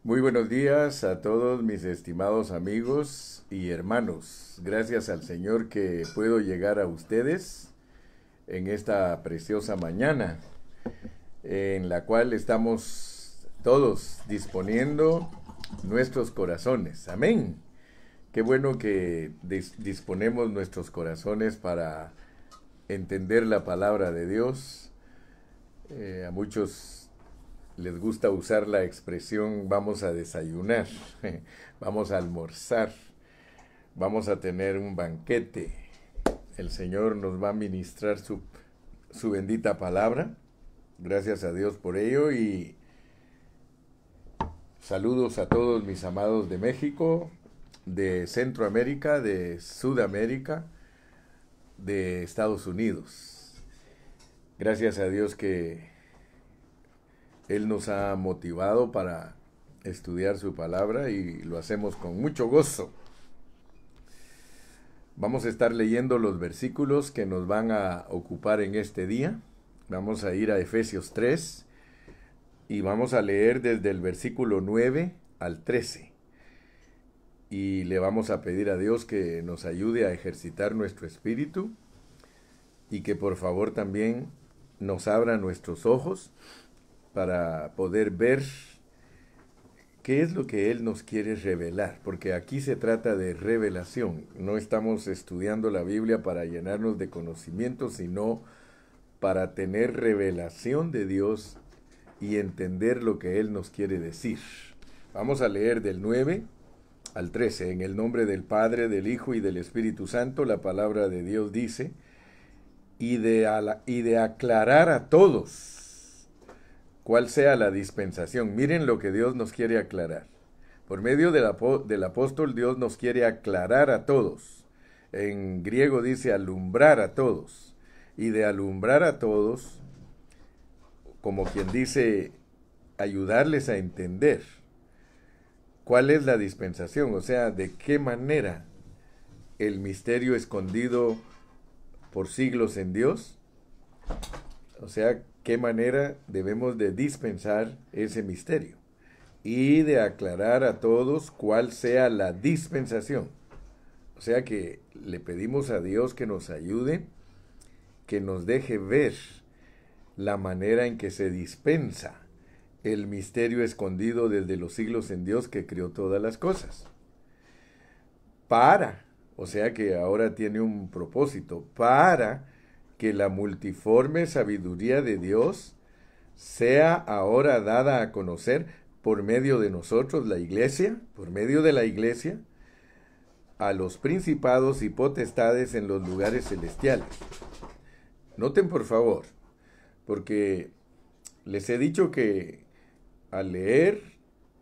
Muy buenos días a todos mis estimados amigos y hermanos. Gracias al Señor que puedo llegar a ustedes en esta preciosa mañana en la cual estamos todos disponiendo nuestros corazones. Amén. Qué bueno que disponemos nuestros corazones para entender la palabra de Dios. A muchos les gusta usar la expresión vamos a desayunar, vamos a almorzar, vamos a tener un banquete. El Señor nos va a ministrar su bendita palabra. Gracias a Dios por ello y saludos a todos mis amados de México, de Centroamérica, de Sudamérica, de Estados Unidos. Gracias a Dios que Él nos ha motivado para estudiar su palabra y lo hacemos con mucho gozo. Vamos a estar leyendo los versículos que nos van a ocupar en este día. Vamos a ir a Efesios 3 y vamos a leer desde el versículo 9 al 13. Y le vamos a pedir a Dios que nos ayude a ejercitar nuestro espíritu y que por favor también nos abra nuestros ojos para poder ver qué es lo que Él nos quiere revelar, porque aquí se trata de revelación. No estamos estudiando la Biblia para llenarnos de conocimiento, sino para tener revelación de Dios y entender lo que Él nos quiere decir. Vamos a leer del 9 al 13. En el nombre del Padre, del Hijo y del Espíritu Santo, la palabra de Dios dice, y de aclarar a todos cuál sea la dispensación. Miren lo que Dios nos quiere aclarar. Por medio del apóstol, Dios nos quiere aclarar a todos. En griego dice alumbrar a todos. Y de alumbrar a todos, como quien dice, ayudarles a entender cuál es la dispensación. O sea, de qué manera el misterio escondido por siglos en Dios. O sea, qué manera debemos de dispensar ese misterio y de aclarar a todos cuál sea la dispensación. O sea que le pedimos a Dios que nos ayude, que nos deje ver la manera en que se dispensa el misterio escondido desde los siglos en Dios que creó todas las cosas. O sea que ahora tiene un propósito, para que la multiforme sabiduría de Dios sea ahora dada a conocer por medio de nosotros, la iglesia, por medio de la iglesia, a los principados y potestades en los lugares celestiales. Noten por favor, porque les he dicho que al leer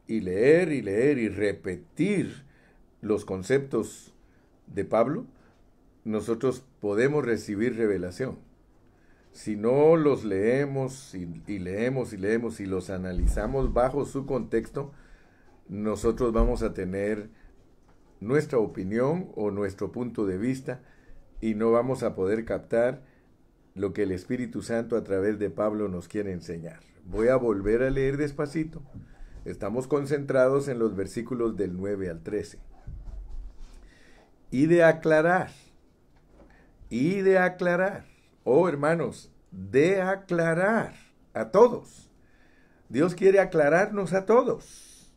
y leer y leer y repetir los conceptos de Pablo, nosotros podemos recibir revelación. Si no los leemos y leemos y leemos y los analizamos bajo su contexto, nosotros vamos a tener nuestra opinión o nuestro punto de vista y no vamos a poder captar lo que el Espíritu Santo a través de Pablo nos quiere enseñar. Voy a volver a leer despacito. Estamos concentrados en los versículos del 9 al 13. Y de aclarar. Oh, hermanos, de aclarar a todos. Dios quiere aclararnos a todos.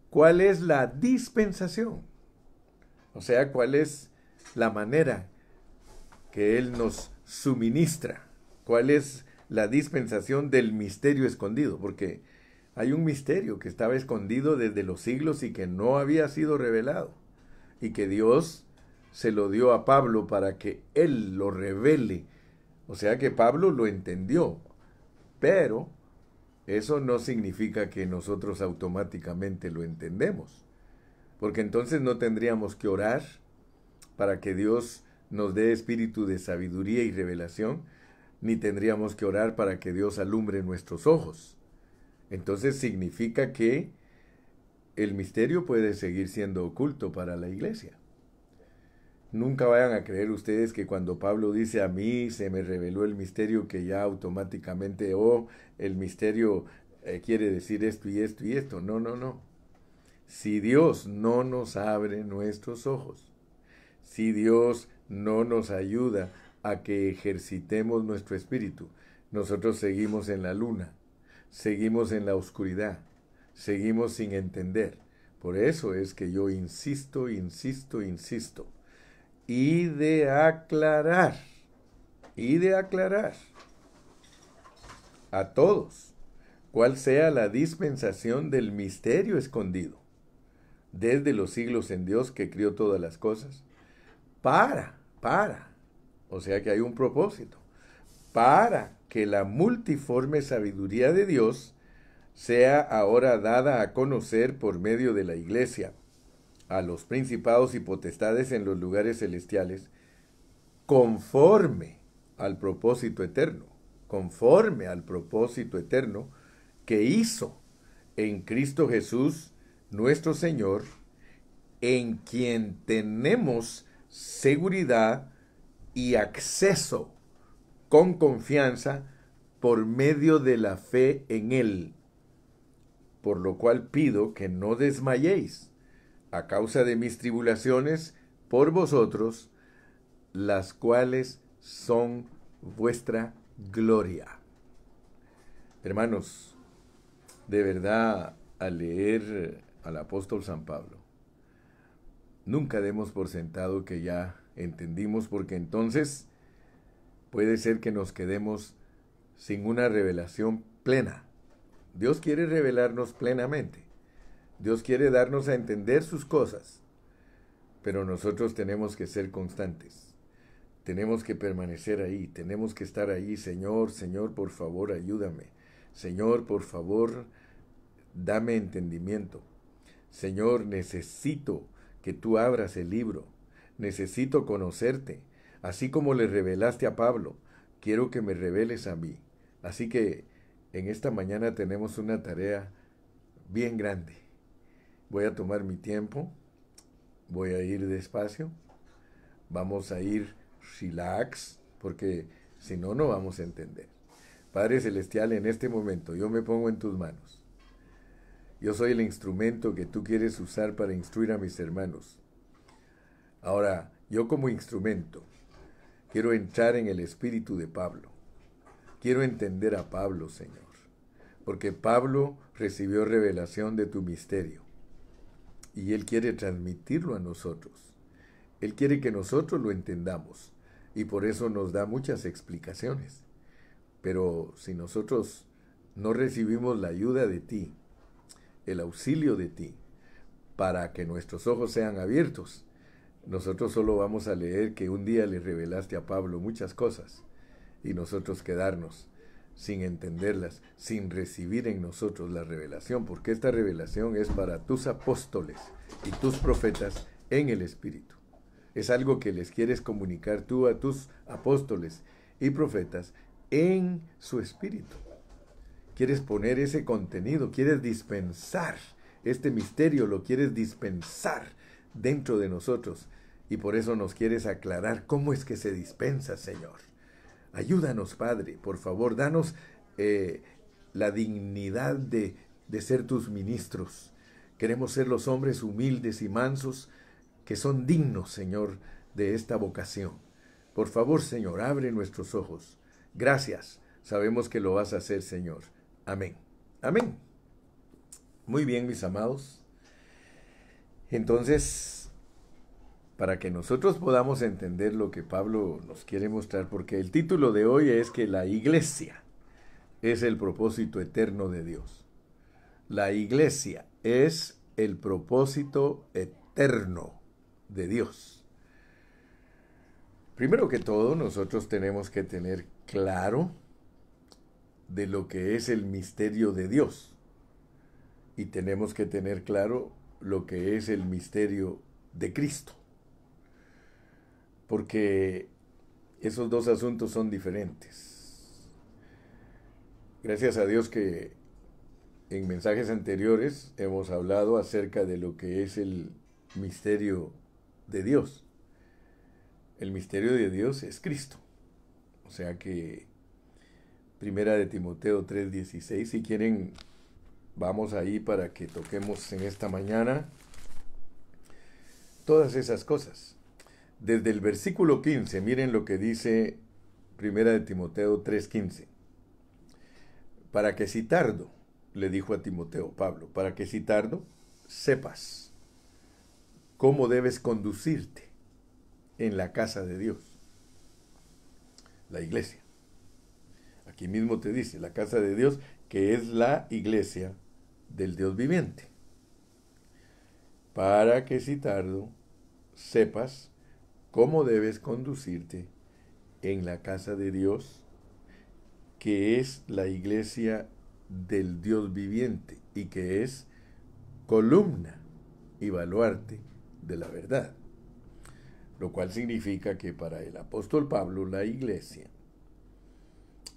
¿Cuál es la dispensación? O sea, ¿cuál es la manera que Él nos suministra? ¿Cuál es la dispensación del misterio escondido? Porque hay un misterio que estaba escondido desde los siglos y que no había sido revelado. Y que Dios se lo dio a Pablo para que él lo revele. O sea que Pablo lo entendió, pero eso no significa que nosotros automáticamente lo entendemos, porque entonces no tendríamos que orar para que Dios nos dé espíritu de sabiduría y revelación, ni tendríamos que orar para que Dios alumbre nuestros ojos. Entonces significa que el misterio puede seguir siendo oculto para la iglesia. Nunca vayan a creer ustedes que cuando Pablo dice a mí se me reveló el misterio, que ya automáticamente, el misterio quiere decir esto y esto y esto. No, no, no. Si Dios no nos abre nuestros ojos, si Dios no nos ayuda a que ejercitemos nuestro espíritu, nosotros seguimos en la luna, seguimos en la oscuridad, seguimos sin entender. Por eso es que yo insisto, insisto, insisto. Y de aclarar a todos cuál sea la dispensación del misterio escondido desde los siglos en Dios que crió todas las cosas, o sea que hay un propósito, para que la multiforme sabiduría de Dios sea ahora dada a conocer por medio de la Iglesia a los principados y potestades en los lugares celestiales, conforme al propósito eterno, que hizo en Cristo Jesús, nuestro Señor, en quien tenemos seguridad y acceso con confianza por medio de la fe en Él. Por lo cual pido que no desmayéis a causa de mis tribulaciones por vosotros, las cuales son vuestra gloria. Hermanos, de verdad, al leer al apóstol San Pablo, nunca demos por sentado que ya entendimos, porque entonces puede ser que nos quedemos sin una revelación plena. Dios quiere revelarnos plenamente. Dios quiere darnos a entender sus cosas, pero nosotros tenemos que ser constantes. Tenemos que permanecer ahí, tenemos que estar ahí. Señor, Señor, por favor, ayúdame. Señor, por favor, dame entendimiento. Señor, necesito que tú abras el libro. Necesito conocerte. Así como le revelaste a Pablo, quiero que me reveles a mí. Así que en esta mañana tenemos una tarea bien grande. Voy a tomar mi tiempo, voy a ir despacio, vamos a ir relax, porque si no, no vamos a entender. Padre Celestial, en este momento yo me pongo en tus manos. Yo soy el instrumento que tú quieres usar para instruir a mis hermanos. Ahora, yo como instrumento, quiero entrar en el espíritu de Pablo. Quiero entender a Pablo, Señor, porque Pablo recibió revelación de tu misterio y él quiere transmitirlo a nosotros. Él quiere que nosotros lo entendamos y por eso nos da muchas explicaciones. Pero si nosotros no recibimos la ayuda de ti, el auxilio de ti, para que nuestros ojos sean abiertos, nosotros solo vamos a leer que un día le revelaste a Pablo muchas cosas y nosotros quedarnos sin entenderlas, sin recibir en nosotros la revelación, porque esta revelación es para tus apóstoles y tus profetas en el Espíritu. Es algo que les quieres comunicar tú a tus apóstoles y profetas en su espíritu. Quieres poner ese contenido, quieres dispensar este misterio, lo quieres dispensar dentro de nosotros. Y por eso nos quieres aclarar cómo es que se dispensa, Señor. Ayúdanos, Padre, por favor, danos la dignidad de ser tus ministros. Queremos ser los hombres humildes y mansos que son dignos, Señor, de esta vocación. Por favor, Señor, abre nuestros ojos. Gracias. Sabemos que lo vas a hacer, Señor. Amén. Amén. Muy bien, mis amados. Entonces, para que nosotros podamos entender lo que Pablo nos quiere mostrar, porque el título de hoy es que la iglesia es el propósito eterno de Dios. La iglesia es el propósito eterno de Dios. Primero que todo, nosotros tenemos que tener claro de lo que es el misterio de Dios. Y tenemos que tener claro lo que es el misterio de Cristo. Porque esos dos asuntos son diferentes. Gracias a Dios que en mensajes anteriores hemos hablado acerca de lo que es el misterio de Dios. El misterio de Dios es Cristo. O sea que Primera de Timoteo 3:16, si quieren vamos ahí para que toquemos en esta mañana todas esas cosas. Desde el versículo 15, miren lo que dice Primera de Timoteo 3:15. Para que si tardo, le dijo a Timoteo Pablo, para que si tardo, sepas cómo debes conducirte en la casa de Dios, la iglesia. Aquí mismo te dice, la casa de Dios, que es la iglesia del Dios viviente. Para que si tardo, sepas cómo debes conducirte en la casa de Dios, que es la iglesia del Dios viviente y que es columna y baluarte de la verdad. Lo cual significa que para el apóstol Pablo la iglesia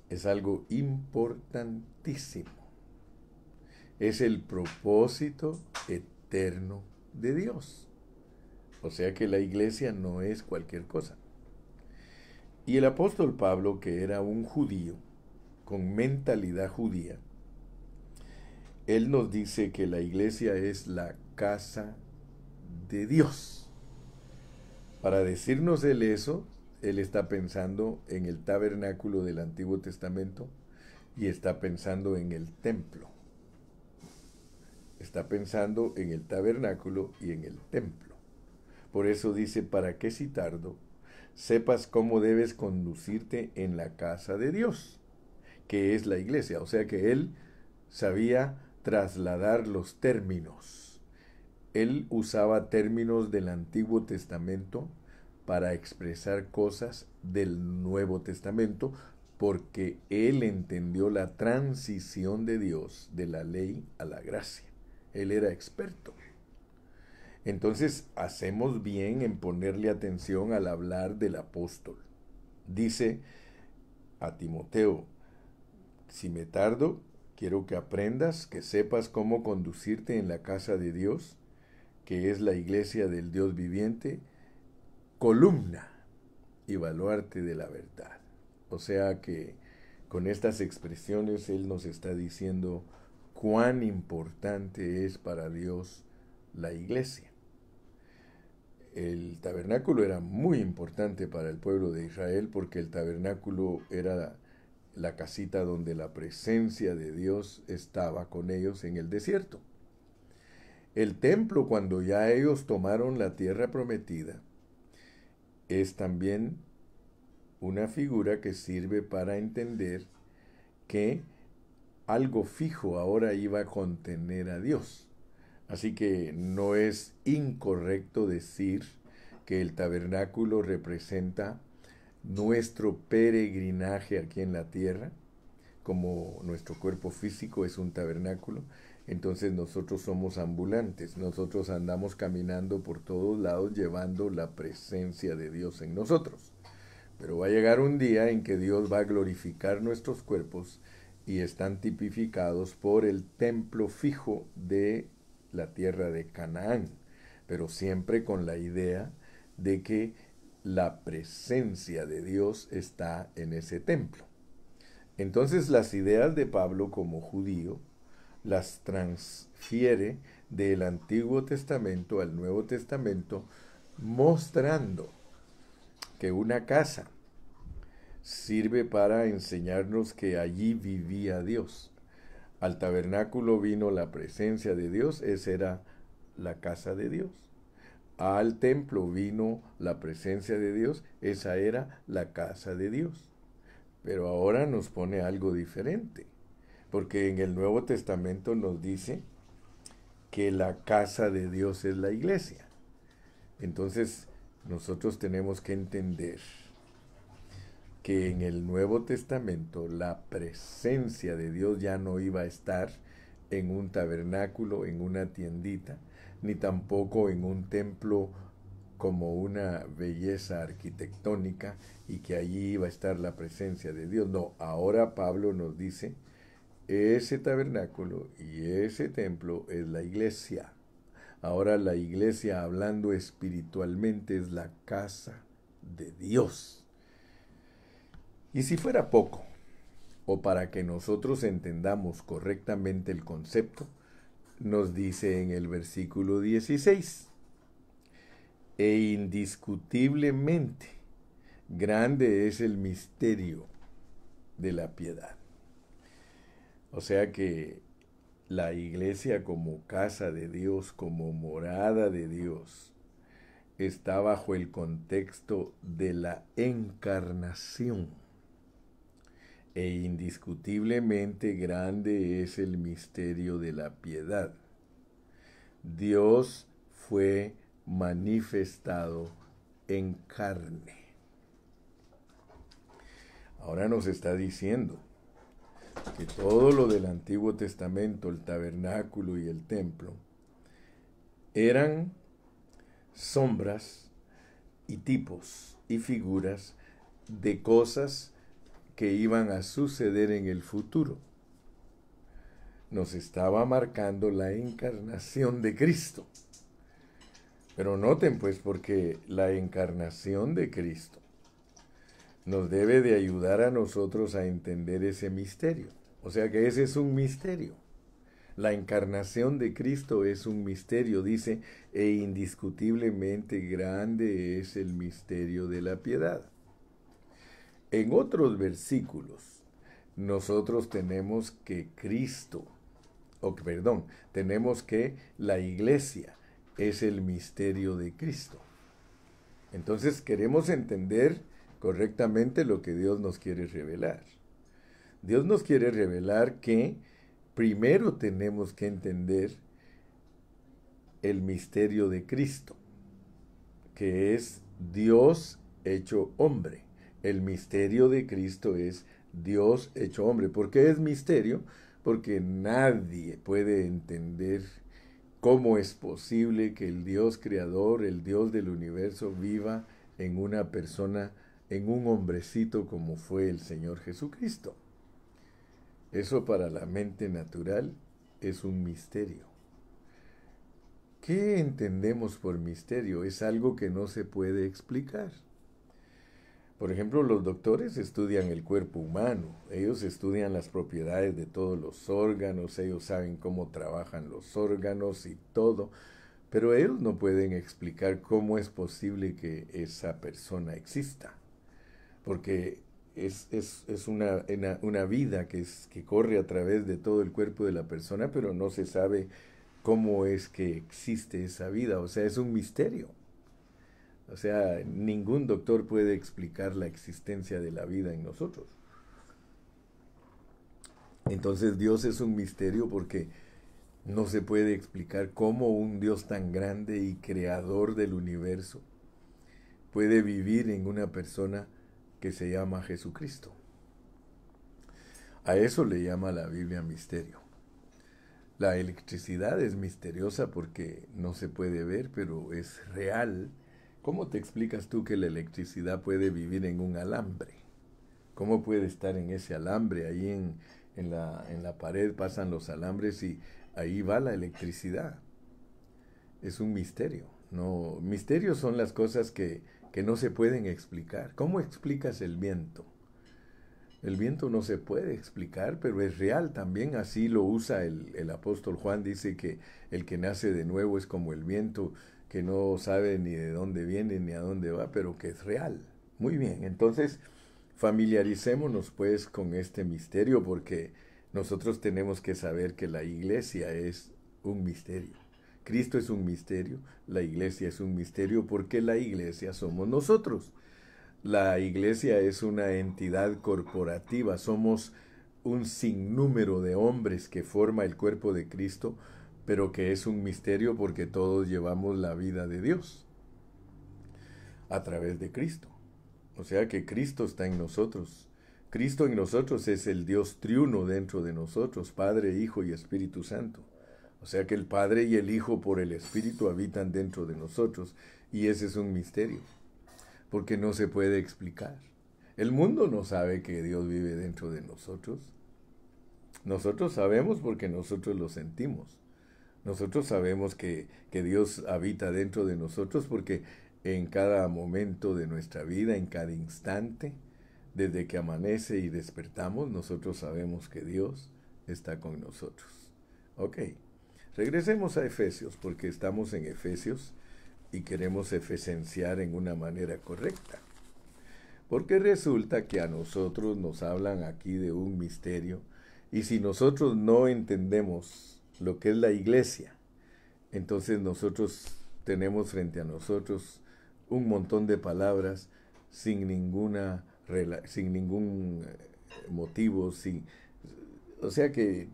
es algo importantísimo. Es el propósito eterno de Dios. O sea que la iglesia no es cualquier cosa. Y el apóstol Pablo, que era un judío, con mentalidad judía, él nos dice que la iglesia es la casa de Dios. Para decirnos él eso, él está pensando en el tabernáculo del Antiguo Testamento y está pensando en el templo. Está pensando en el tabernáculo y en el templo. Por eso dice, para que si tardo, sepas cómo debes conducirte en la casa de Dios, que es la iglesia. O sea que él sabía trasladar los términos. Él usaba términos del Antiguo Testamento para expresar cosas del Nuevo Testamento, porque él entendió la transición de Dios de la ley a la gracia. Él era experto. Entonces hacemos bien en ponerle atención al hablar del apóstol. Dice a Timoteo, si me tardo, quiero que aprendas, que sepas cómo conducirte en la casa de Dios, que es la iglesia del Dios viviente, columna y baluarte de la verdad. O sea que con estas expresiones él nos está diciendo cuán importante es para Dios la iglesia. El tabernáculo era muy importante para el pueblo de Israel porque el tabernáculo era la casita donde la presencia de Dios estaba con ellos en el desierto. El templo, cuando ya ellos tomaron la tierra prometida, es también una figura que sirve para entender que algo fijo ahora iba a contener a Dios. Así que no es incorrecto decir que el tabernáculo representa nuestro peregrinaje aquí en la tierra, como nuestro cuerpo físico es un tabernáculo. Entonces nosotros somos ambulantes, nosotros andamos caminando por todos lados llevando la presencia de Dios en nosotros. Pero va a llegar un día en que Dios va a glorificar nuestros cuerpos y están tipificados por el templo fijo de la tierra de Canaán, pero siempre con la idea de que la presencia de Dios está en ese templo. Entonces las ideas de Pablo como judío las transfiere del Antiguo Testamento al Nuevo Testamento, mostrando que una casa sirve para enseñarnos que allí vivía Dios. Al tabernáculo vino la presencia de Dios, esa era la casa de Dios. Al templo vino la presencia de Dios, esa era la casa de Dios. Pero ahora nos pone algo diferente, porque en el Nuevo Testamento nos dice que la casa de Dios es la iglesia. Entonces nosotros tenemos que entender que en el Nuevo Testamento la presencia de Dios ya no iba a estar en un tabernáculo, en una tiendita, ni tampoco en un templo como una belleza arquitectónica y que allí iba a estar la presencia de Dios. No, ahora Pablo nos dice, ese tabernáculo y ese templo es la iglesia. Ahora la iglesia, hablando espiritualmente, es la casa de Dios. Y si fuera poco, o para que nosotros entendamos correctamente el concepto, nos dice en el versículo 16, e indiscutiblemente grande es el misterio de la piedad. O sea que la iglesia como casa de Dios, como morada de Dios, está bajo el contexto de la encarnación. E indiscutiblemente grande es el misterio de la piedad. Dios fue manifestado en carne. Ahora nos está diciendo que todo lo del Antiguo Testamento, el tabernáculo y el templo, eran sombras y tipos y figuras de cosas que iban a suceder en el futuro. Nos estaba marcando la encarnación de Cristo. Pero noten pues, porque la encarnación de Cristo nos debe de ayudar a nosotros a entender ese misterio. O sea que ese es un misterio. La encarnación de Cristo es un misterio, dice, e indiscutiblemente grande es el misterio de la piedad. En otros versículos, nosotros tenemos que tenemos que la iglesia es el misterio de Cristo. Entonces queremos entender correctamente lo que Dios nos quiere revelar. Dios nos quiere revelar que primero tenemos que entender el misterio de Cristo, que es Dios hecho hombre. El misterio de Cristo es Dios hecho hombre. ¿Por qué es misterio? Porque nadie puede entender cómo es posible que el Dios creador, el Dios del universo, viva en una persona, en un hombrecito como fue el Señor Jesucristo. Eso para la mente natural es un misterio. ¿Qué entendemos por misterio? Es algo que no se puede explicar. Por ejemplo, los doctores estudian el cuerpo humano, ellos estudian las propiedades de todos los órganos, ellos saben cómo trabajan los órganos y todo, pero ellos no pueden explicar cómo es posible que esa persona exista, porque es una vida que corre a través de todo el cuerpo de la persona, pero no se sabe cómo es que existe esa vida, o sea, es un misterio. O sea, ningún doctor puede explicar la existencia de la vida en nosotros. Entonces Dios es un misterio porque no se puede explicar cómo un Dios tan grande y creador del universo puede vivir en una persona que se llama Jesucristo. A eso le llama la Biblia misterio. La electricidad es misteriosa porque no se puede ver, pero es real. ¿Cómo te explicas tú que la electricidad puede vivir en un alambre? ¿Cómo puede estar en ese alambre? Ahí en la pared pasan los alambres y ahí va la electricidad. Es un misterio. No, misterios son las cosas que no se pueden explicar. ¿Cómo explicas el viento? El viento no se puede explicar, pero es real también. Así lo usa el apóstol Juan. Dice que el que nace de nuevo es como el viento, que no sabe ni de dónde viene ni a dónde va, pero que es real. Muy bien, entonces familiaricémonos pues con este misterio, porque nosotros tenemos que saber que la iglesia es un misterio. Cristo es un misterio, la iglesia es un misterio, porque la iglesia somos nosotros. La iglesia es una entidad corporativa, somos un sinnúmero de hombres que forma el cuerpo de Cristo, pero que es un misterio porque todos llevamos la vida de Dios a través de Cristo. O sea que Cristo está en nosotros. Cristo en nosotros es el Dios triuno dentro de nosotros, Padre, Hijo y Espíritu Santo. O sea que el Padre y el Hijo por el Espíritu habitan dentro de nosotros, y ese es un misterio, porque no se puede explicar. El mundo no sabe que Dios vive dentro de nosotros. Nosotros sabemos porque nosotros lo sentimos. Nosotros sabemos que Dios habita dentro de nosotros porque en cada momento de nuestra vida, en cada instante, Desde que amanece y despertamos, nosotros sabemos que Dios está con nosotros. Ok, regresemos a Efesios, porque estamos en Efesios y queremos efesenciar en una manera correcta. Porque resulta que a nosotros nos hablan aquí de un misterio, y si nosotros no entendemos lo que es la iglesia, entonces nosotros tenemos frente a nosotros un montón de palabras sin sin ningún motivo, o sea que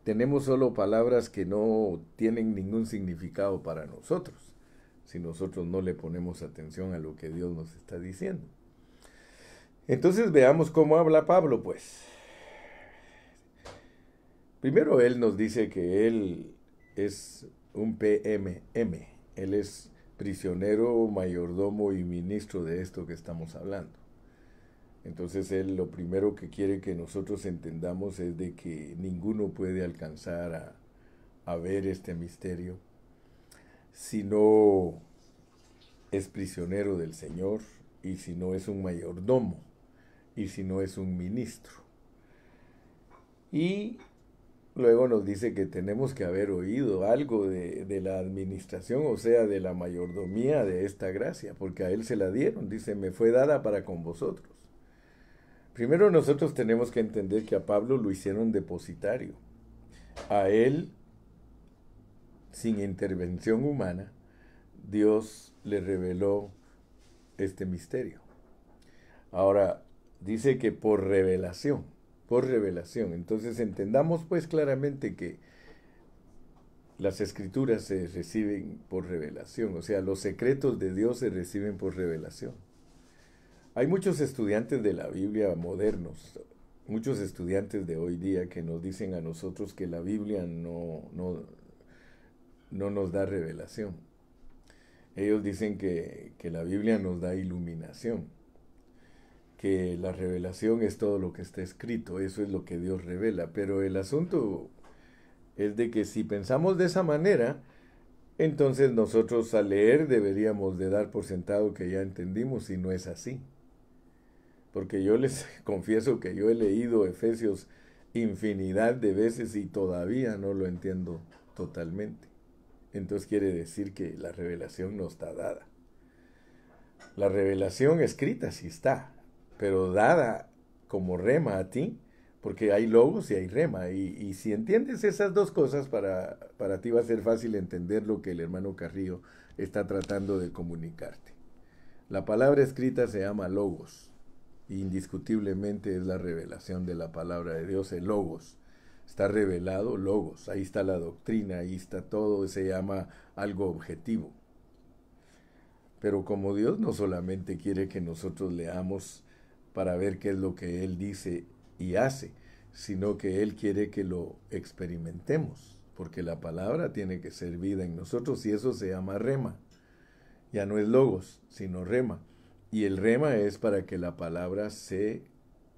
tenemos solo palabras que no tienen ningún significado para nosotros, si nosotros no le ponemos atención a lo que Dios nos está diciendo. Entonces veamos cómo habla Pablo, pues. Primero él nos dice que él es un PMM, él es prisionero, mayordomo y ministro de esto que estamos hablando. Entonces él lo primero que quiere que nosotros entendamos es de que ninguno puede alcanzar a ver este misterio si no es prisionero del Señor y si no es un mayordomo y si no es un ministro. Y luego nos dice que tenemos que haber oído algo de la administración, o sea, de la mayordomía de esta gracia, porque a él se la dieron, dice, me fue dada para con vosotros. Primero nosotros tenemos que entender que a Pablo lo hicieron depositario. A él, sin intervención humana, Dios le reveló este misterio. Ahora, dice que por revelación. Entonces entendamos pues claramente que las escrituras se reciben por revelación, o sea, los secretos de Dios se reciben por revelación. Hay muchos estudiantes de la Biblia modernos, muchos estudiantes de hoy día que nos dicen a nosotros que la Biblia no nos da revelación. Ellos dicen que la Biblia nos da iluminación, que la revelación es todo lo que está escrito, eso es lo que Dios revela. Pero el asunto es de que si pensamos de esa manera, entonces nosotros al leer deberíamos de dar por sentado que ya entendimos, y no es así. Porque yo les confieso que yo he leído Efesios infinidad de veces y todavía no lo entiendo totalmente. Entonces quiere decir que la revelación no está dada. La revelación escrita sí está, pero dada como rema a ti, porque hay logos y hay rema. Y si entiendes esas dos cosas, para ti va a ser fácil entender lo que el hermano Carrillo está tratando de comunicarte. La palabra escrita se llama logos. Indiscutiblemente es la revelación de la palabra de Dios, el logos. Está revelado logos, ahí está la doctrina, ahí está todo, se llama algo objetivo. Pero como Dios no solamente quiere que nosotros leamos para ver qué es lo que Él dice y hace, sino que Él quiere que lo experimentemos, porque la palabra tiene que ser vida en nosotros y eso se llama rema. Ya no es logos, sino rema. Y el rema es para que la palabra se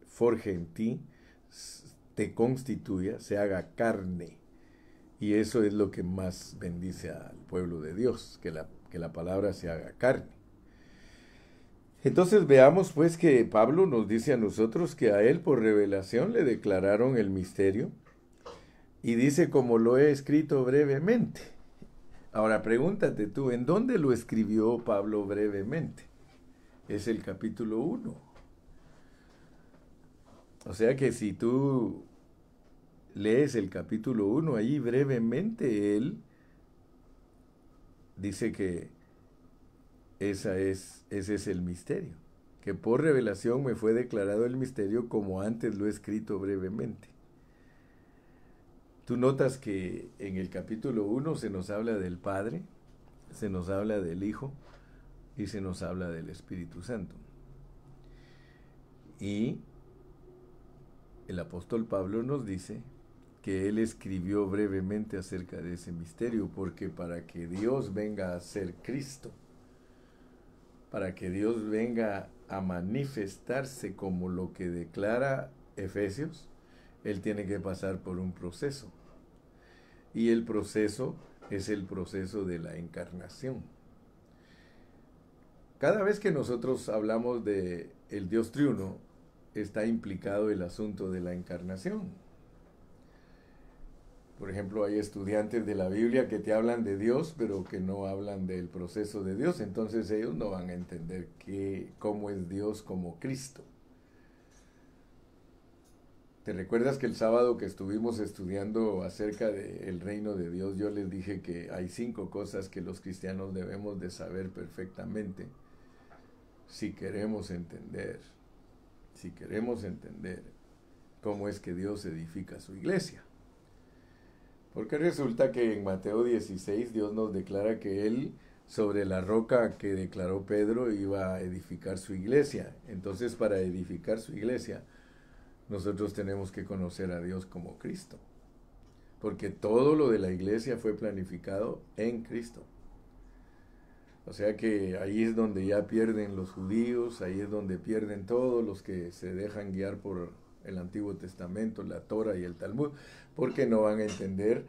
forje en ti, te constituya, se haga carne. Y eso es lo que más bendice al pueblo de Dios, que la palabra se haga carne. Entonces veamos pues que Pablo nos dice a nosotros que a él por revelación le declararon el misterio, y dice como lo he escrito brevemente. Ahora pregúntate tú, ¿en dónde lo escribió Pablo brevemente? Es el capítulo 1. O sea que si tú lees el capítulo 1, ahí brevemente él dice que ese es el misterio, que por revelación me fue declarado el misterio como antes lo he escrito brevemente. Tú notas que en el capítulo 1 se nos habla del Padre, se nos habla del Hijo y se nos habla del Espíritu Santo. Y el apóstol Pablo nos dice que él escribió brevemente acerca de ese misterio, porque para que Dios venga a ser Cristo, para que Dios venga a manifestarse como lo que declara Efesios, Él tiene que pasar por un proceso. Y el proceso es el proceso de la encarnación. Cada vez que nosotros hablamos de el Dios triuno, está implicado el asunto de la encarnación. Por ejemplo, hay estudiantes de la Biblia que te hablan de Dios, pero que no hablan del proceso de Dios. Entonces ellos no van a entender cómo es Dios como Cristo. ¿Te recuerdas que el sábado que estuvimos estudiando acerca del reino de Dios, yo les dije que hay 5 cosas que los cristianos debemos de saber perfectamente si queremos entender cómo es que Dios edifica su iglesia? Porque resulta que en Mateo 16 Dios nos declara que Él, sobre la roca que declaró Pedro, iba a edificar su iglesia. Entonces, para edificar su iglesia, nosotros tenemos que conocer a Dios como Cristo. Porque todo lo de la iglesia fue planificado en Cristo. O sea que ahí es donde ya pierden los judíos, ahí es donde pierden todos los que se dejan guiar por el Antiguo Testamento, la Torah y el Talmud, porque no van a entender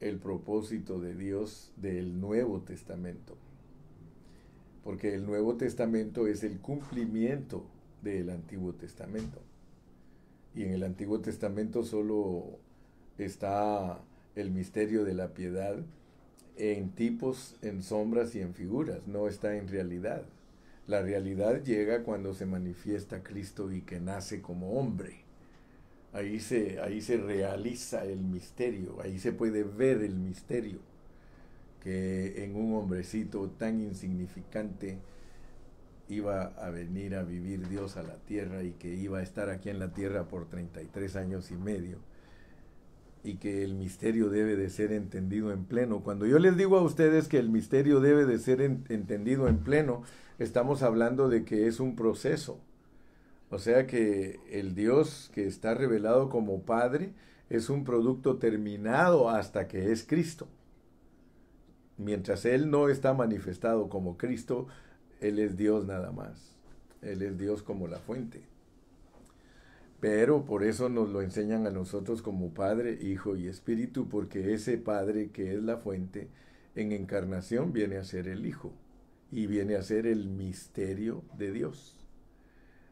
el propósito de Dios del Nuevo Testamento. Porque el Nuevo Testamento es el cumplimiento del Antiguo Testamento. Y en el Antiguo Testamento solo está el misterio de la piedad en tipos, en sombras y en figuras, no está en realidad. La realidad llega cuando se manifiesta Cristo y que nace como hombre. Ahí se realiza el misterio, ahí se puede ver el misterio, que en un hombrecito tan insignificante iba a venir a vivir Dios a la tierra y que iba a estar aquí en la tierra por 33 años y medio. Y que el misterio debe de ser entendido en pleno. Cuando yo les digo a ustedes que el misterio debe de ser entendido en pleno, estamos hablando de que es un proceso. O sea que el Dios que está revelado como Padre es un producto terminado hasta que es Cristo. Mientras Él no está manifestado como Cristo, Él es Dios nada más. Él es Dios como la fuente. Pero por eso nos lo enseñan a nosotros como Padre, Hijo y Espíritu, porque ese Padre que es la fuente, en encarnación viene a ser el Hijo y viene a ser el misterio de Dios.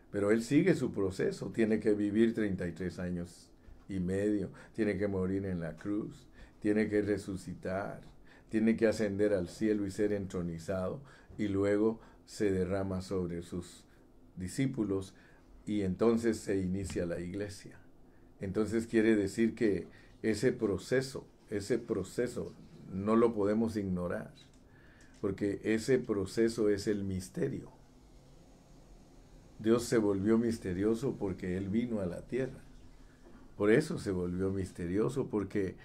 Pero Él sigue su proceso, tiene que vivir 33 años y medio, tiene que morir en la cruz, tiene que resucitar, tiene que ascender al cielo y ser entronizado, y luego se derrama sobre sus discípulos, y entonces se inicia la iglesia. Entonces quiere decir que ese proceso no lo podemos ignorar, porque ese proceso es el misterio. Dios se volvió misterioso porque Él vino a la tierra. Por eso se volvió misterioso, porque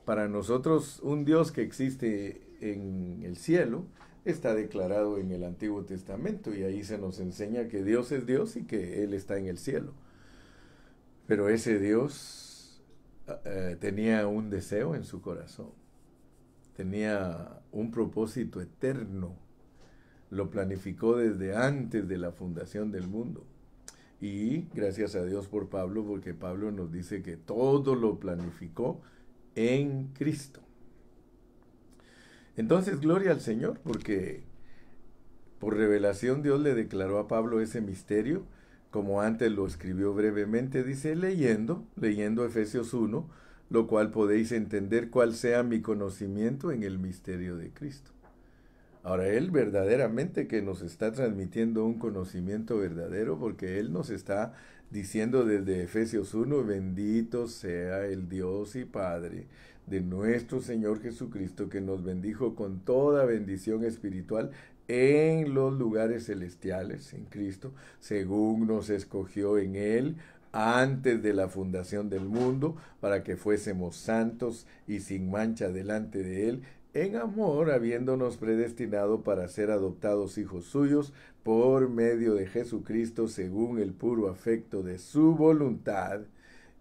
para nosotros un Dios que existe en el cielo está declarado en el Antiguo Testamento, y ahí se nos enseña que Dios es Dios y que Él está en el cielo. Pero ese Dios tenía un deseo en su corazón, tenía un propósito eterno, lo planificó desde antes de la fundación del mundo. Y gracias a Dios por Pablo, porque Pablo nos dice que todo lo planificó en Cristo. Entonces, gloria al Señor, porque por revelación Dios le declaró a Pablo ese misterio, como antes lo escribió brevemente, dice, leyendo Efesios 1, lo cual podéis entender cuál sea mi conocimiento en el misterio de Cristo. Ahora, Él verdaderamente que nos está transmitiendo un conocimiento verdadero, porque Él nos está diciendo desde Efesios 1, bendito sea el Dios y Padre de nuestro Señor Jesucristo, que nos bendijo con toda bendición espiritual en los lugares celestiales, en Cristo, según nos escogió en Él antes de la fundación del mundo, para que fuésemos santos y sin mancha delante de Él, en amor, habiéndonos predestinado para ser adoptados hijos suyos por medio de Jesucristo, según el puro afecto de su voluntad.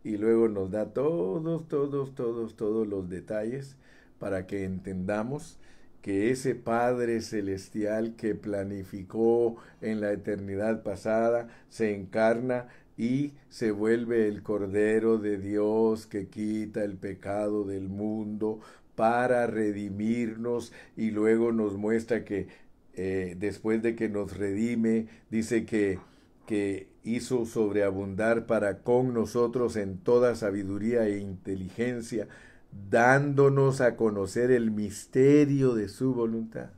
Y luego nos da todos los detalles para que entendamos que ese Padre Celestial que planificó en la eternidad pasada se encarna y se vuelve el Cordero de Dios que quita el pecado del mundo para redimirnos, y luego nos muestra que después de que nos redime, dice que que hizo sobreabundar para con nosotros en toda sabiduría e inteligencia, dándonos a conocer el misterio de su voluntad.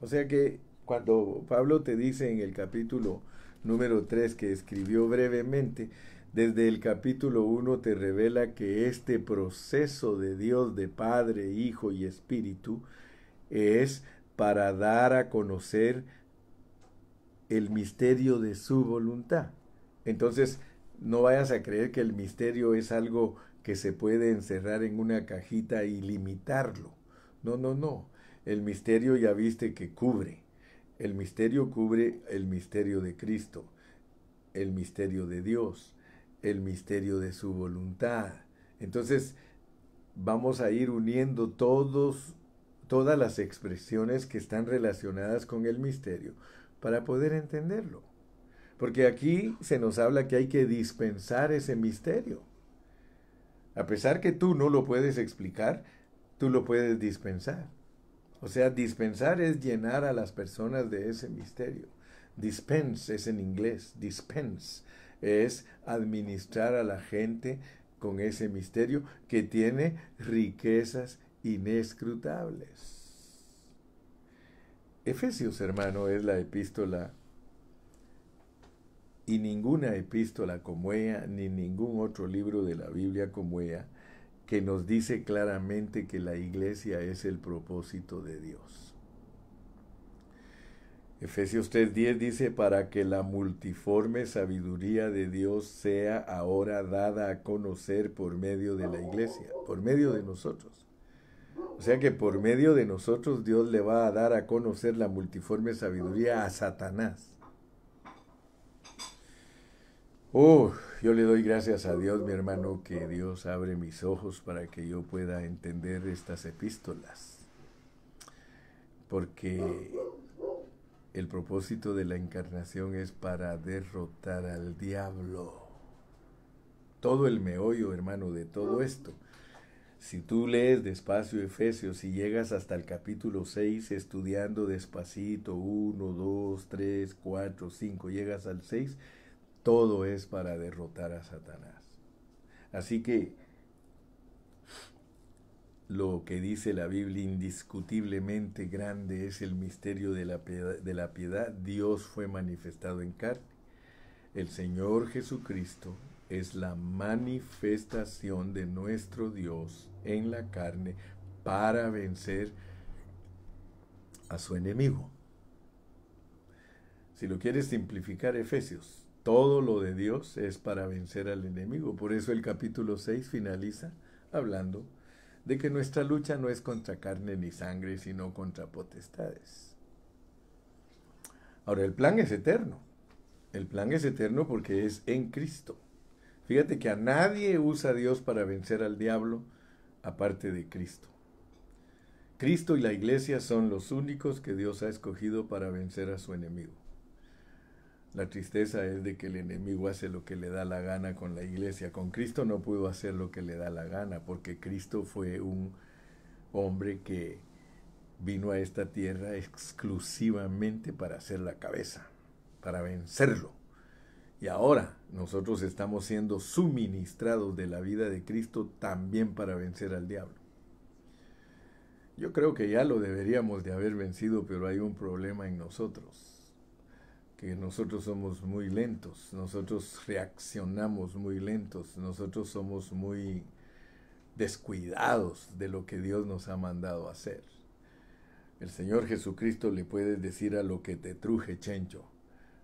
O sea que cuando Pablo te dice en el capítulo número 3 que escribió brevemente, desde el capítulo 1 te revela que este proceso de Dios de Padre, Hijo y Espíritu es para dar a conocer el misterio de su voluntad. Entonces, no vayas a creer que el misterio es algo que se puede encerrar en una cajita y limitarlo. No, no, no. El misterio ya viste que cubre. El misterio cubre el misterio de Cristo, el misterio de Dios, el misterio de su voluntad. Entonces, vamos a ir uniendo todas las expresiones que están relacionadas con el misterio para poder entenderlo. Porque aquí se nos habla que hay que dispensar ese misterio. A pesar que tú no lo puedes explicar, tú lo puedes dispensar. O sea, dispensar es llenar a las personas de ese misterio. Dispense es en inglés, dispense es administrar a la gente con ese misterio que tiene riquezas inescrutables. Efesios, hermano, es la epístola, y ninguna epístola como ella, ni ningún otro libro de la Biblia como ella, que nos dice claramente que la iglesia es el propósito de Dios. Efesios 3:10 dice, para que la multiforme sabiduría de Dios sea ahora dada a conocer por medio de la iglesia, por medio de nosotros. O sea que por medio de nosotros Dios le va a dar a conocer la multiforme sabiduría a Satanás. Yo le doy gracias a Dios, mi hermano, que Dios abre mis ojos para que yo pueda entender estas epístolas. Porque el propósito de la encarnación es para derrotar al diablo. Todo el meollo, hermano, de todo esto. Si tú lees despacio Efesios y llegas hasta el capítulo 6 estudiando despacito, 1, 2, 3, 4, 5, llegas al 6, todo es para derrotar a Satanás. Así que lo que dice la Biblia, indiscutiblemente grande es el misterio de la piedad. Dios fue manifestado en carne. El Señor Jesucristo es la manifestación de nuestro Dios en la carne para vencer a su enemigo. Si lo quieres simplificar, Efesios, todo lo de Dios es para vencer al enemigo. Por eso el capítulo 6 finaliza hablando de que nuestra lucha no es contra carne ni sangre, sino contra potestades. Ahora, el plan es eterno. El plan es eterno porque es en Cristo. Fíjate que a nadie usa Dios para vencer al diablo aparte de Cristo. Cristo y la iglesia son los únicos que Dios ha escogido para vencer a su enemigo. La tristeza es de que el enemigo hace lo que le da la gana con la iglesia. Con Cristo no pudo hacer lo que le da la gana, porque Cristo fue un hombre que vino a esta tierra exclusivamente para hacer la cabeza, para vencerlo. Y ahora nosotros estamos siendo suministrados de la vida de Cristo también para vencer al diablo. Yo creo que ya lo deberíamos de haber vencido, pero hay un problema en nosotros. Que nosotros somos muy lentos, nosotros reaccionamos muy lentos, nosotros somos muy descuidados de lo que Dios nos ha mandado a hacer. El Señor Jesucristo le puedes decir a lo que te truje chencho,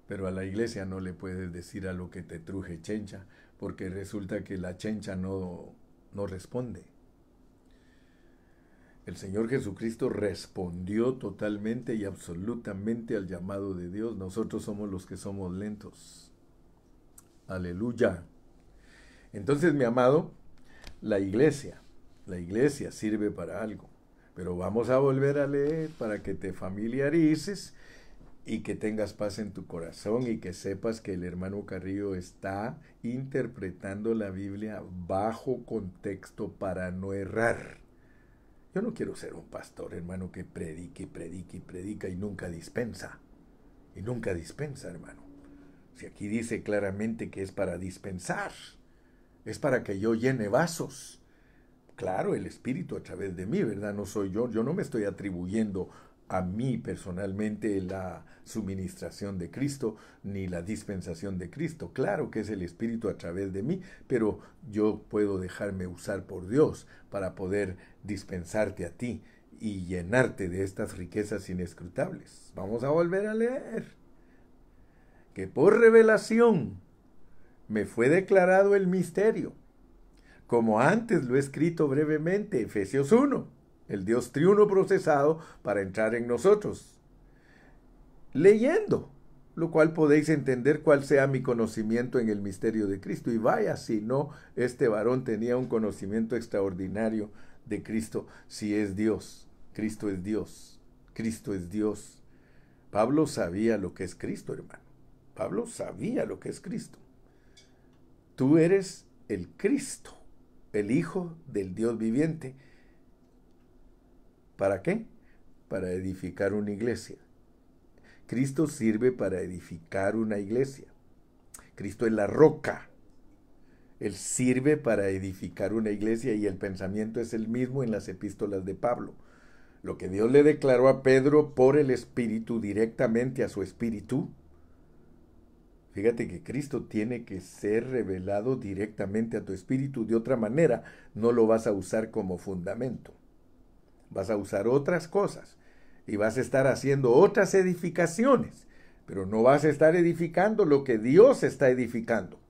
pero a la iglesia no le puedes decir a lo que te truje chencha, porque resulta que la chencha no responde. El Señor Jesucristo respondió totalmente y absolutamente al llamado de Dios. Nosotros somos los que somos lentos. Aleluya. Entonces, mi amado, la iglesia sirve para algo. Pero vamos a volver a leer para que te familiarices y que tengas paz en tu corazón y que sepas que el hermano Carrillo está interpretando la Biblia bajo contexto para no errar. Yo no quiero ser un pastor, hermano, que predique y nunca dispensa. Y nunca dispensa, hermano. Si aquí dice claramente que es para dispensar, es para que yo llene vasos. Claro, el Espíritu a través de mí, ¿verdad? No soy yo. Yo no me estoy atribuyendo a mí personalmente la suministración de Cristo ni la dispensación de Cristo. Claro que es el Espíritu a través de mí, pero yo puedo dejarme usar por Dios para poder dispensarte a ti y llenarte de estas riquezas inescrutables. Vamos a volver a leer. Que por revelación me fue declarado el misterio, como antes lo he escrito brevemente, Efesios 1, el Dios triuno procesado para entrar en nosotros. Leyendo, lo cual podéis entender cuál sea mi conocimiento en el misterio de Cristo. Y vaya, si no, este varón tenía un conocimiento extraordinario de Cristo, si es Dios. Cristo es Dios. Cristo es Dios. Pablo sabía lo que es Cristo, hermano. Pablo sabía lo que es Cristo. Tú eres el Cristo, el Hijo del Dios viviente. ¿Para qué? Para edificar una iglesia. Cristo sirve para edificar una iglesia. Cristo es la roca. Él sirve para edificar una iglesia y el pensamiento es el mismo en las epístolas de Pablo. Lo que Dios le declaró a Pedro por el Espíritu directamente a su espíritu. Fíjate que Cristo tiene que ser revelado directamente a tu espíritu. De otra manera, no lo vas a usar como fundamento. Vas a usar otras cosas y vas a estar haciendo otras edificaciones, pero no vas a estar edificando lo que Dios está edificando.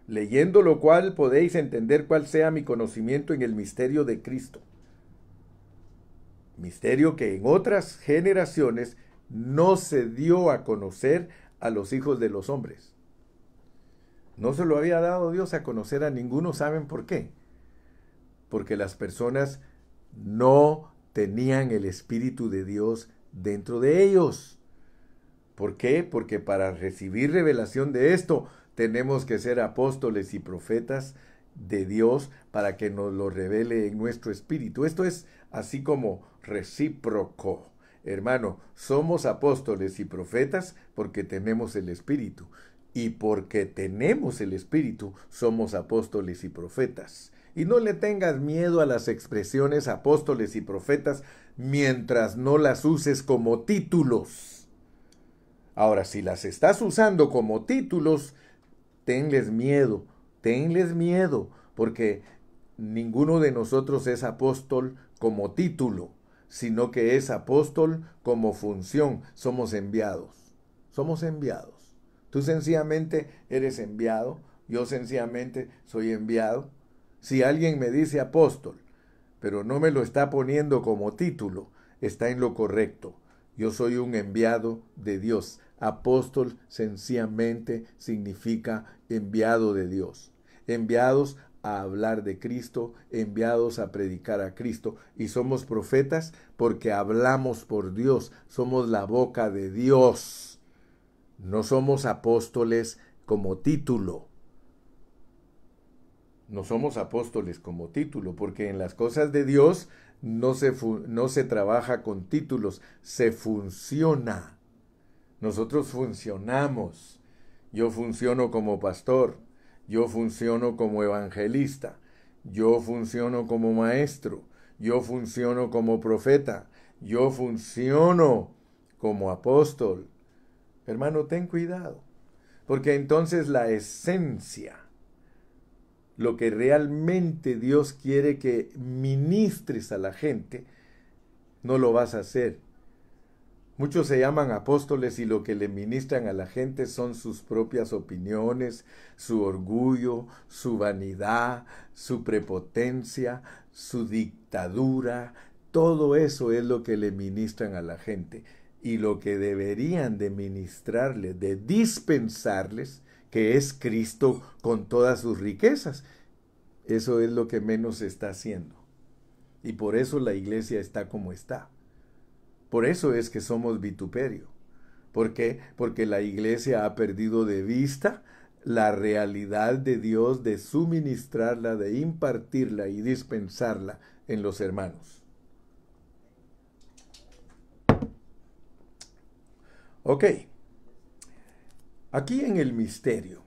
Leyendo lo cual podéis entender cuál sea mi conocimiento en el misterio de Cristo. Misterio que en otras generaciones no se dio a conocer a los hijos de los hombres. No se lo había dado Dios a conocer a ninguno. ¿Saben por qué? Porque las personas no tenían el Espíritu de Dios dentro de ellos. ¿Por qué? Porque para recibir revelación de esto tenemos que ser apóstoles y profetas de Dios para que nos lo revele en nuestro espíritu. Esto es así como recíproco. Hermano, somos apóstoles y profetas porque tenemos el Espíritu. Y porque tenemos el Espíritu, somos apóstoles y profetas. Y no le tengas miedo a las expresiones apóstoles y profetas mientras no las uses como títulos. Ahora, si las estás usando como títulos, tenles miedo, porque ninguno de nosotros es apóstol como título, sino que es apóstol como función. Somos enviados. Tú sencillamente eres enviado, yo sencillamente soy enviado. Si alguien me dice apóstol, pero no me lo está poniendo como título, está en lo correcto. Yo soy un enviado de Dios. Apóstol sencillamente significa enviado de Dios. Enviados a hablar de Cristo, enviados a predicar a Cristo. Y somos profetas porque hablamos por Dios. Somos la boca de Dios. No somos apóstoles como título. No somos apóstoles como título, porque en las cosas de Dios no se trabaja con títulos, se funciona. Nosotros funcionamos. Yo funciono como pastor, yo funciono como evangelista, yo funciono como maestro, yo funciono como profeta, yo funciono como apóstol. Hermano, ten cuidado, porque entonces la esencia, lo que realmente Dios quiere que ministres a la gente, no lo vas a hacer. Muchos se llaman apóstoles y lo que le ministran a la gente son sus propias opiniones, su orgullo, su vanidad, su prepotencia, su dictadura. Todo eso es lo que le ministran a la gente. Y lo que deberían de ministrarles, de dispensarles, que es Cristo con todas sus riquezas. Eso es lo que menos se está haciendo. Y por eso la iglesia está como está. Por eso es que somos vituperio. ¿Por qué? Porque la iglesia ha perdido de vista la realidad de Dios, de suministrarla, de impartirla y dispensarla en los hermanos. Ok. Aquí en el misterio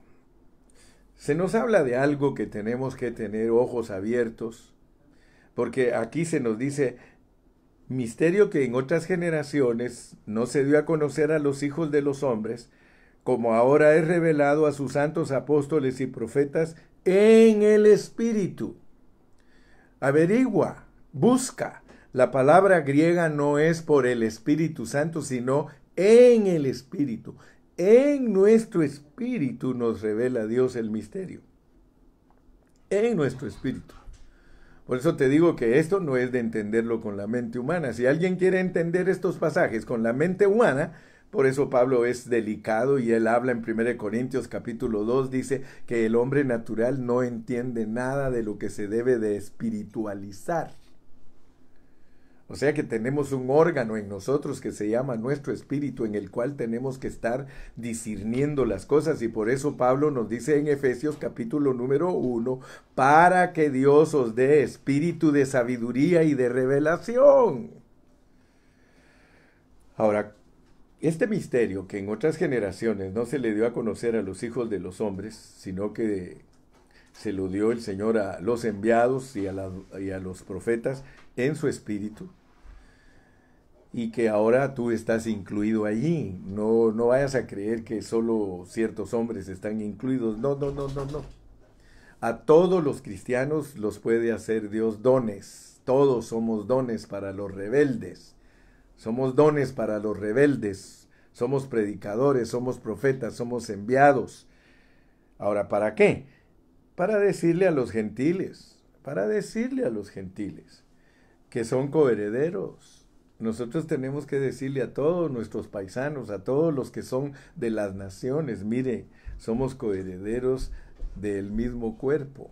se nos habla de algo que tenemos que tener ojos abiertos, porque aquí se nos dice misterio que en otras generaciones no se dio a conocer a los hijos de los hombres, como ahora es revelado a sus santos apóstoles y profetas en el Espíritu. Averigua, busca. La palabra griega no es por el Espíritu Santo, sino en el Espíritu. En nuestro espíritu nos revela Dios el misterio. En nuestro espíritu. Por eso te digo que esto no es de entenderlo con la mente humana. Si alguien quiere entender estos pasajes con la mente humana, por eso Pablo es delicado y él habla en 1 Corintios capítulo 2, dice que el hombre natural no entiende nada de lo que se debe de espiritualizar. O sea que tenemos un órgano en nosotros que se llama nuestro espíritu, en el cual tenemos que estar discerniendo las cosas. Y por eso Pablo nos dice en Efesios capítulo número 1, para que Dios os dé espíritu de sabiduría y de revelación. Ahora, este misterio que en otras generaciones no se le dio a conocer a los hijos de los hombres, sino que se lo dio el Señor a los enviados y a los profetas en su espíritu, y que ahora tú estás incluido allí. No vayas a creer que solo ciertos hombres están incluidos. No. A todos los cristianos los puede hacer Dios dones. Todos somos dones para los rebeldes. Somos dones para los rebeldes. Somos predicadores, somos profetas, somos enviados. Ahora, ¿para qué? Para decirle a los gentiles, que son coherederos. Nosotros tenemos que decirle a todos nuestros paisanos, a todos los que son de las naciones, mire, somos coherederos del mismo cuerpo.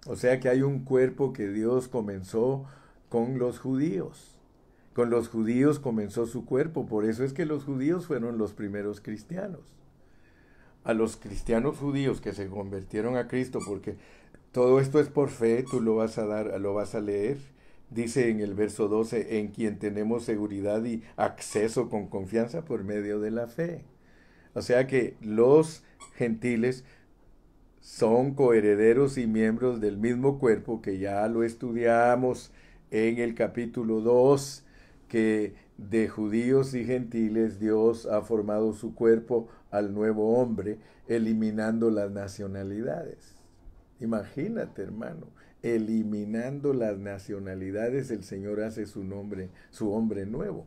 O sea que hay un cuerpo que Dios comenzó con los judíos. Con los judíos comenzó su cuerpo, por eso es que los judíos fueron los primeros cristianos. A los cristianos judíos que se convirtieron a Cristo, porque todo esto es por fe, tú lo vas a leer. Dice en el verso 12, en quien tenemos seguridad y acceso con confianza por medio de la fe. O sea que los gentiles son coherederos y miembros del mismo cuerpo, que ya lo estudiamos en el capítulo 2, que de judíos y gentiles Dios ha formado su cuerpo al nuevo hombre, eliminando las nacionalidades. Imagínate, hermano, eliminando las nacionalidades, el Señor hace su hombre nuevo.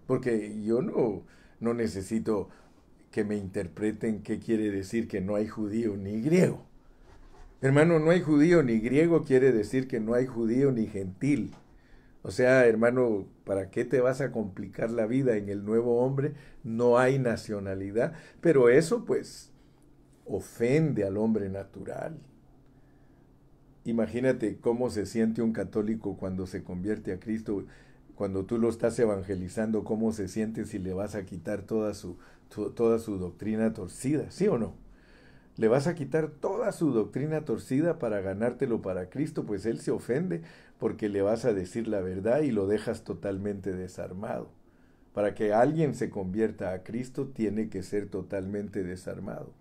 Porque yo no necesito que me interpreten qué quiere decir que no hay judío ni griego. Hermano, no hay judío ni griego quiere decir que no hay judío ni gentil. O sea, hermano, ¿para qué te vas a complicar la vida? En el nuevo hombre no hay nacionalidad, pero eso pues ofende al hombre natural. Imagínate cómo se siente un católico cuando se convierte a Cristo, cuando tú lo estás evangelizando, cómo se siente si le vas a quitar toda su doctrina torcida, ¿sí o no? Le vas a quitar toda su doctrina torcida para ganártelo para Cristo, pues él se ofende porque le vas a decir la verdad y lo dejas totalmente desarmado. Para que alguien se convierta a Cristo tiene que ser totalmente desarmado.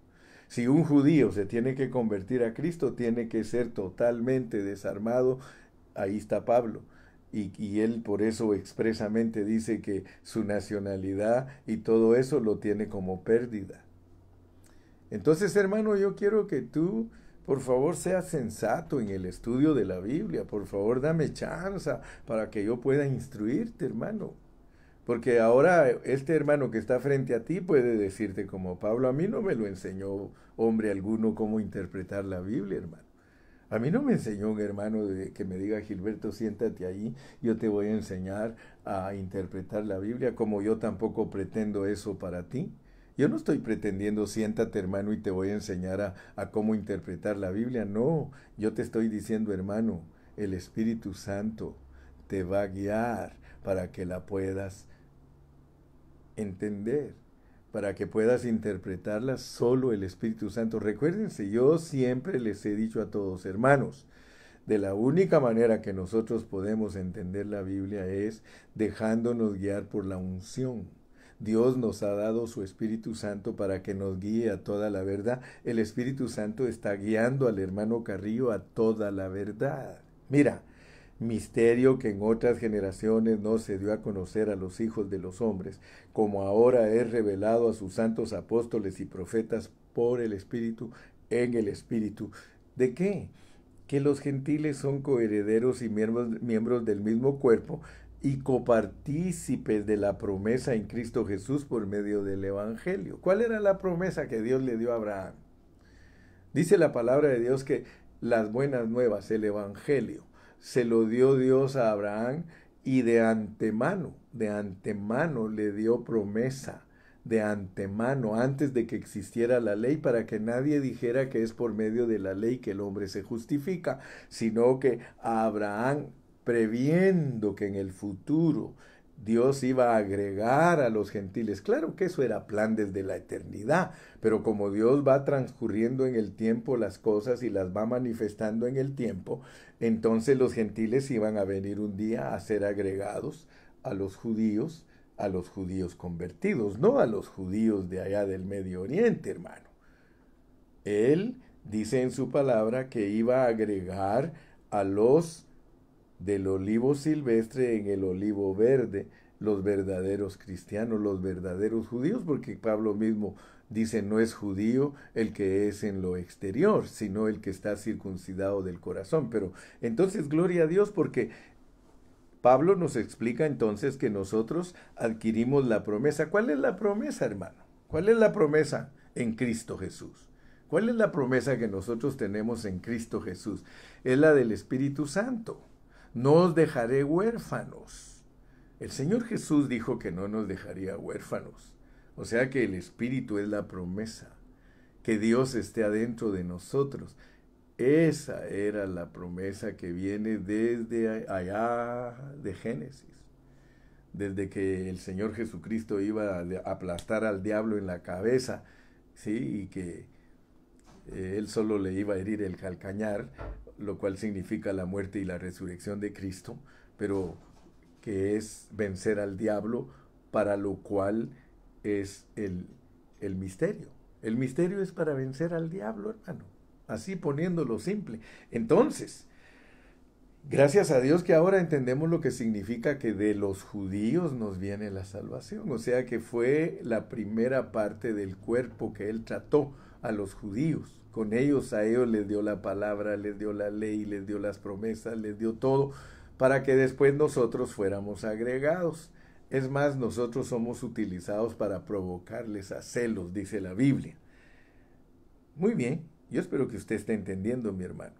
Si un judío se tiene que convertir a Cristo, tiene que ser totalmente desarmado. Ahí está Pablo. Y él por eso expresamente dice que su nacionalidad y todo eso lo tiene como pérdida. Entonces, hermano, yo quiero que tú, por favor, seas sensato en el estudio de la Biblia. Por favor, dame chance para que yo pueda instruirte, hermano. Porque ahora este hermano que está frente a ti puede decirte como Pablo, a mí no me lo enseñó hombre alguno cómo interpretar la Biblia, hermano. A mí no me enseñó un hermano que me diga, Gilberto, siéntate ahí, yo te voy a enseñar a interpretar la Biblia, como yo tampoco pretendo eso para ti. Yo no estoy pretendiendo, siéntate, hermano, y te voy a enseñar a cómo interpretar la Biblia. No, yo te estoy diciendo, hermano, el Espíritu Santo te va a guiar para que la puedas entender, para que puedas interpretarla. Solo el Espíritu Santo. Recuérdense, yo siempre les he dicho a todos, hermanos, de la única manera que nosotros podemos entender la Biblia es dejándonos guiar por la unción, Dios nos ha dado su Espíritu Santo para que nos guíe a toda la verdad. El Espíritu Santo está guiando al hermano Carrillo a toda la verdad. Mira, misterio que en otras generaciones no se dio a conocer a los hijos de los hombres, como ahora es revelado a sus santos apóstoles y profetas por el Espíritu, en el Espíritu. ¿De qué? Que los gentiles son coherederos y miembros del mismo cuerpo y copartícipes de la promesa en Cristo Jesús por medio del Evangelio. ¿Cuál era la promesa que Dios le dio a Abraham? Dice la palabra de Dios que las buenas nuevas, el Evangelio, se lo dio Dios a Abraham y de antemano le dio promesa, de antemano, antes de que existiera la ley, para que nadie dijera que es por medio de la ley que el hombre se justifica, sino que a Abraham, previendo que en el futuro Dios iba a agregar a los gentiles. Claro que eso era plan desde la eternidad, pero como Dios va transcurriendo en el tiempo las cosas y las va manifestando en el tiempo, entonces los gentiles iban a venir un día a ser agregados a los judíos convertidos, no a los judíos de allá del Medio Oriente, hermano. Él dice en su palabra que iba a agregar a los del olivo silvestre en el olivo verde, los verdaderos cristianos, los verdaderos judíos, porque Pablo mismo dice, no es judío el que es en lo exterior, sino el que está circuncidado del corazón. Pero entonces, gloria a Dios, porque Pablo nos explica entonces que nosotros adquirimos la promesa. ¿Cuál es la promesa, hermano? ¿Cuál es la promesa en Cristo Jesús? ¿Cuál es la promesa que nosotros tenemos en Cristo Jesús? Es la del Espíritu Santo. No os dejaré huérfanos. El Señor Jesús dijo que no nos dejaría huérfanos. O sea que el Espíritu es la promesa, que Dios esté adentro de nosotros. Esa era la promesa que viene desde allá de Génesis. Desde que el Señor Jesucristo iba a aplastar al diablo en la cabeza, ¿sí? Y que él solo le iba a herir el calcañar, lo cual significa la muerte y la resurrección de Cristo, pero que es vencer al diablo, para lo cual es el misterio. El misterio es para vencer al diablo, hermano. Así poniéndolo simple. Entonces, gracias a Dios que ahora entendemos lo que significa que de los judíos nos viene la salvación. O sea que fue la primera parte del cuerpo que Él trató a los judíos. Con ellos, a ellos les dio la palabra, les dio la ley, les dio las promesas, les dio todo, para que después nosotros fuéramos agregados. Es más, nosotros somos utilizados para provocarles a celos, dice la Biblia. Muy bien, yo espero que usted esté entendiendo, mi hermano.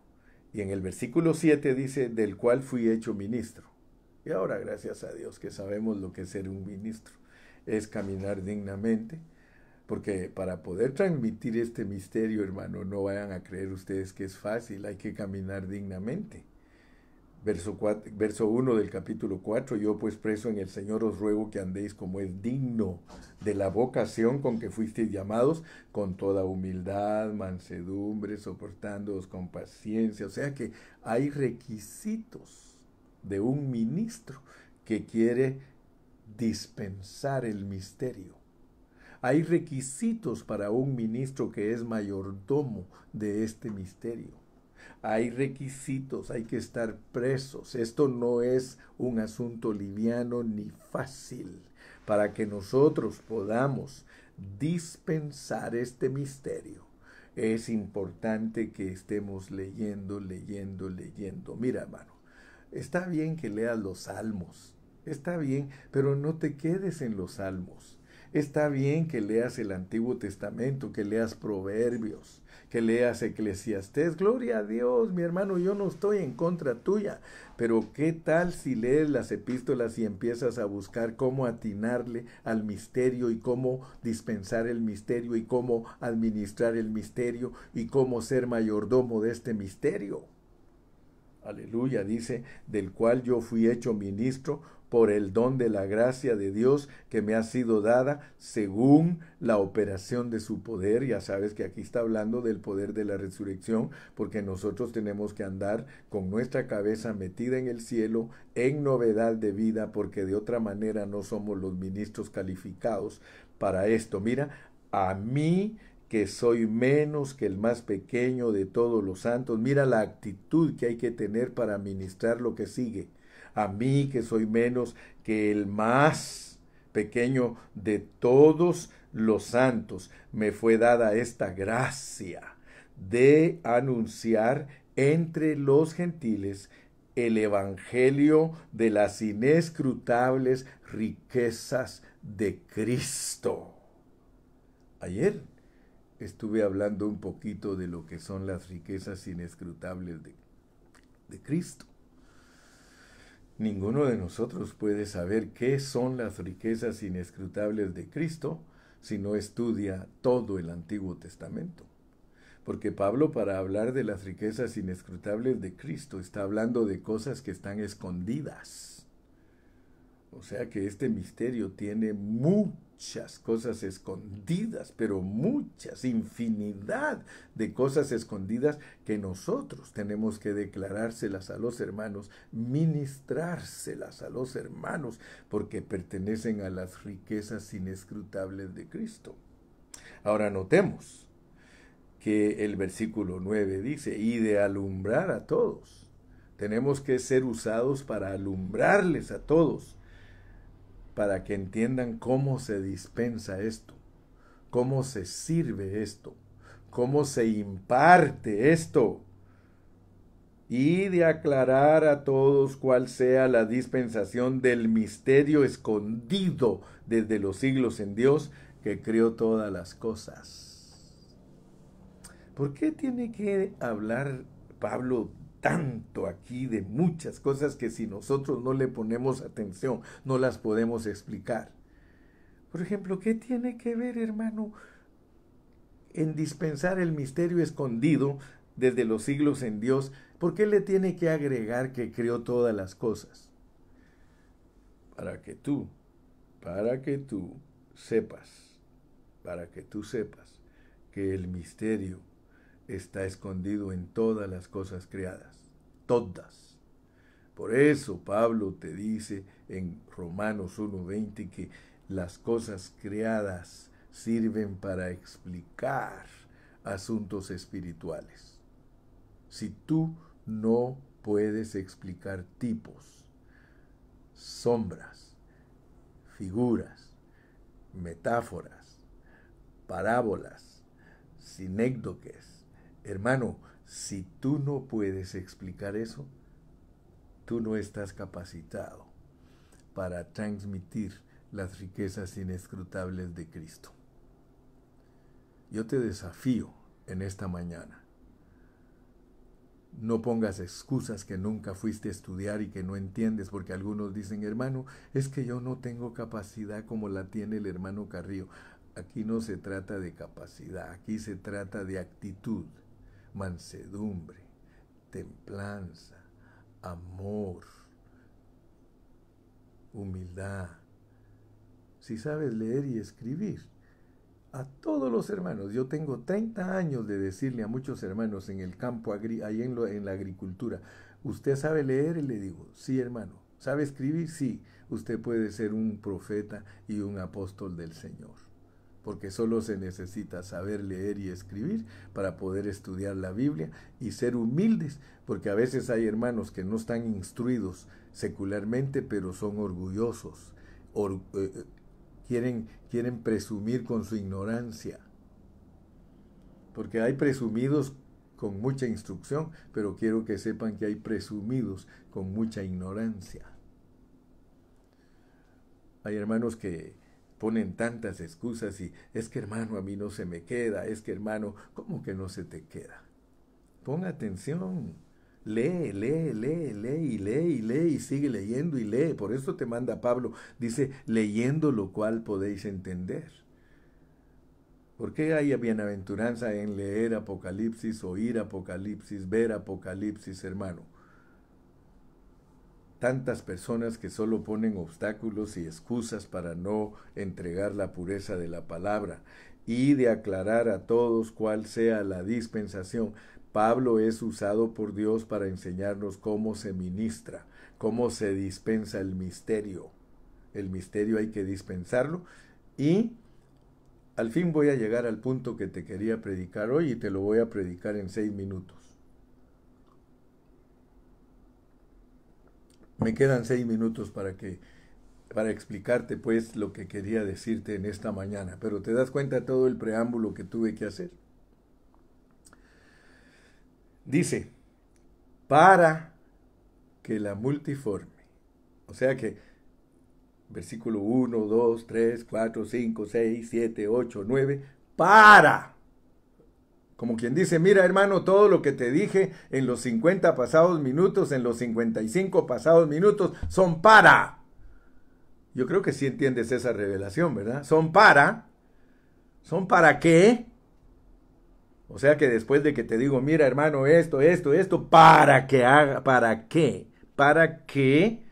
Y en el versículo 7 dice, del cual fui hecho ministro. Y ahora, gracias a Dios, que sabemos lo que es ser un ministro. Es caminar dignamente, porque para poder transmitir este misterio, hermano, no vayan a creer ustedes que es fácil, hay que caminar dignamente. Verso 1 del capítulo 4, yo pues preso en el Señor os ruego que andéis como es digno de la vocación con que fuisteis llamados, con toda humildad, mansedumbre, soportándoos con paciencia. O sea que hay requisitos de un ministro que quiere dispensar el misterio. Hay requisitos para un ministro que es mayordomo de este misterio. Hay requisitos, hay que estar presos. Esto no es un asunto liviano ni fácil. Para que nosotros podamos dispensar este misterio, es importante que estemos leyendo. Mira, hermano, está bien que leas los salmos, está bien, pero no te quedes en los salmos. Está bien que leas el Antiguo Testamento, que leas Proverbios, que leas Eclesiastés. Gloria a Dios, mi hermano, yo no estoy en contra tuya. Pero ¿qué tal si lees las epístolas y empiezas a buscar cómo atinarle al misterio y cómo dispensar el misterio y cómo administrar el misterio y cómo ser mayordomo de este misterio? Aleluya, dice, del cual yo fui hecho ministro por el don de la gracia de Dios que me ha sido dada según la operación de su poder. Ya sabes que aquí está hablando del poder de la resurrección, porque nosotros tenemos que andar con nuestra cabeza metida en el cielo, en novedad de vida, porque de otra manera no somos los ministros calificados para esto. Mira, a mí que soy menos que el más pequeño de todos los santos. Mira la actitud que hay que tener para ministrar lo que sigue. A mí que soy menos que el más pequeño de todos los santos, me fue dada esta gracia de anunciar entre los gentiles el evangelio de las inescrutables riquezas de Cristo. Ayer estuve hablando un poquito de lo que son las riquezas inescrutables de Cristo. Ninguno de nosotros puede saber qué son las riquezas inescrutables de Cristo si no estudia todo el Antiguo Testamento. Porque Pablo, para hablar de las riquezas inescrutables de Cristo, está hablando de cosas que están escondidas. O sea que este misterio tiene muchas cosas escondidas, pero muchas, infinidad de cosas escondidas que nosotros tenemos que declarárselas a los hermanos, ministrárselas a los hermanos, porque pertenecen a las riquezas inescrutables de Cristo. Ahora notemos que el versículo 9 dice, y de alumbrar a todos. Tenemos que ser usados para alumbrarles a todos, para que entiendan cómo se dispensa esto, cómo se sirve esto, cómo se imparte esto, y de aclarar a todos cuál sea la dispensación del misterio escondido desde los siglos en Dios, que creó todas las cosas. ¿Por qué tiene que hablar Pablo tanto aquí de muchas cosas que si nosotros no le ponemos atención, no las podemos explicar? Por ejemplo, ¿qué tiene que ver, hermano, en dispensar el misterio escondido desde los siglos en Dios? ¿Por qué le tiene que agregar que creó todas las cosas? Para que tú sepas que el misterio está escondido en todas las cosas creadas, todas. Por eso Pablo te dice en Romanos 1:20 que las cosas creadas sirven para explicar asuntos espirituales. Si tú no puedes explicar tipos, sombras, figuras, metáforas, parábolas, sinécdoques, hermano, si tú no puedes explicar eso, tú no estás capacitado para transmitir las riquezas inescrutables de Cristo. Yo te desafío en esta mañana. No pongas excusas que nunca fuiste a estudiar y que no entiendes, porque algunos dicen, hermano, es que yo no tengo capacidad como la tiene el hermano Carrillo. Aquí no se trata de capacidad, aquí se trata de actitud, mansedumbre, templanza, amor, humildad. Si sabes leer y escribir, a todos los hermanos, yo tengo 30 años de decirle a muchos hermanos en el campo, ahí en la agricultura, ¿usted sabe leer? Y le digo, sí, hermano. ¿Sabe escribir? Sí. Usted puede ser un profeta y un apóstol del Señor, porque solo se necesita saber leer y escribir para poder estudiar la Biblia y ser humildes, porque a veces hay hermanos que no están instruidos secularmente, pero son orgullosos, quieren presumir con su ignorancia, porque hay presumidos con mucha instrucción, pero quiero que sepan que hay presumidos con mucha ignorancia. Hay hermanos que ponen tantas excusas y es que, hermano, a mí no se me queda, es que, hermano, ¿cómo que no se te queda? Pon atención, lee y sigue leyendo y lee. Por eso te manda Pablo, dice, leyendo lo cual podéis entender. ¿Por qué hay bienaventuranza en leer Apocalipsis, oír Apocalipsis, ver Apocalipsis, hermano? tantas personas que solo ponen obstáculos y excusas para no entregar la pureza de la palabra y de aclarar a todos cuál sea la dispensación. Pablo es usado por Dios para enseñarnos cómo se ministra, cómo se dispensa el misterio. El misterio hay que dispensarlo y al fin voy a llegar al punto que te quería predicar hoy y te lo voy a predicar en 6 minutos. Me quedan 6 minutos para explicarte pues lo que quería decirte en esta mañana, pero te das cuenta de todo el preámbulo que tuve que hacer. Dice, para que la multiforme, o sea que versículo 1, 2, 3, 4, 5, 6, 7, 8, 9, para. Como quien dice, mira hermano, todo lo que te dije en los 50 pasados minutos, en los 55 pasados minutos, son para. Yo creo que sí entiendes esa revelación, ¿verdad? Son para qué. O sea que después de que te digo, mira hermano, esto, para que haga, ¿para qué? Para que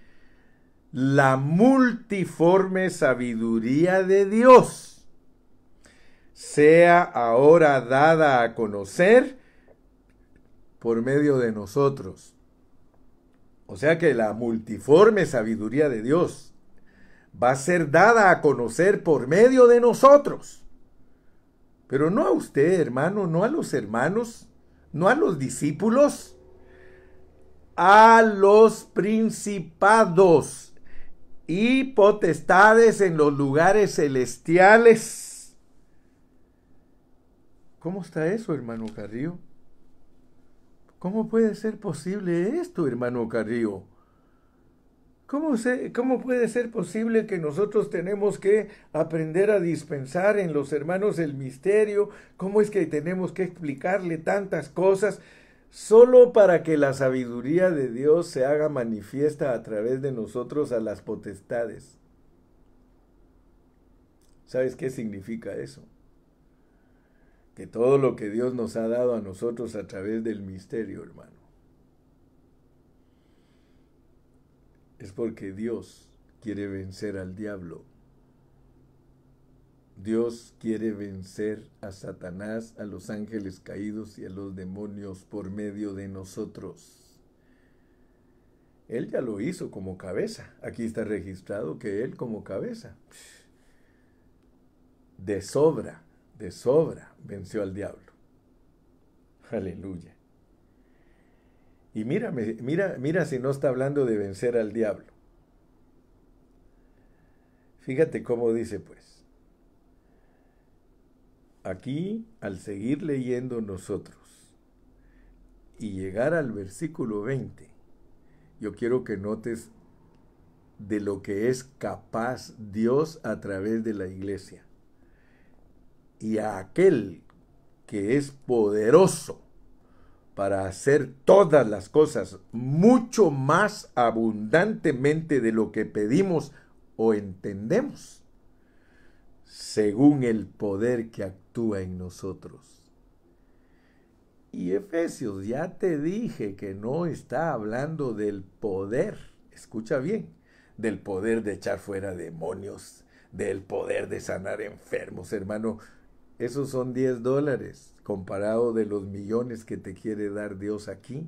la multiforme sabiduría de Dios sea ahora dada a conocer por medio de nosotros. O sea que la multiforme sabiduría de Dios va a ser dada a conocer por medio de nosotros. Pero no a usted, hermano, no a los hermanos, no a los discípulos, a los principados y potestades en los lugares celestiales. ¿Cómo está eso, hermano Carrillo? ¿Cómo puede ser posible esto, hermano Carrillo? ¿Cómo puede ser posible que nosotros tenemos que aprender a dispensar en los hermanos el misterio? ¿Cómo es que tenemos que explicarle tantas cosas solo para que la sabiduría de Dios se haga manifiesta a través de nosotros a las potestades? ¿Sabes qué significa eso? Que todo lo que Dios nos ha dado a nosotros a través del misterio, hermano, es porque Dios quiere vencer al diablo. Dios quiere vencer a Satanás, a los ángeles caídos y a los demonios por medio de nosotros. Él ya lo hizo como cabeza. Aquí está registrado que Él como cabeza, de sobra, venció al diablo. Aleluya. Y mira si no está hablando de vencer al diablo. Fíjate cómo dice pues. Aquí, al seguir leyendo nosotros y llegar al versículo 20, yo quiero que notes de lo que es capaz Dios a través de la iglesia. Y a aquel que es poderoso para hacer todas las cosas mucho más abundantemente de lo que pedimos o entendemos, según el poder que actúa en nosotros. Y Efesios, ya te dije que no está hablando del poder, escucha bien, del poder de echar fuera demonios, del poder de sanar enfermos, hermano. Esos son $10 comparado de los millones que te quiere dar Dios aquí.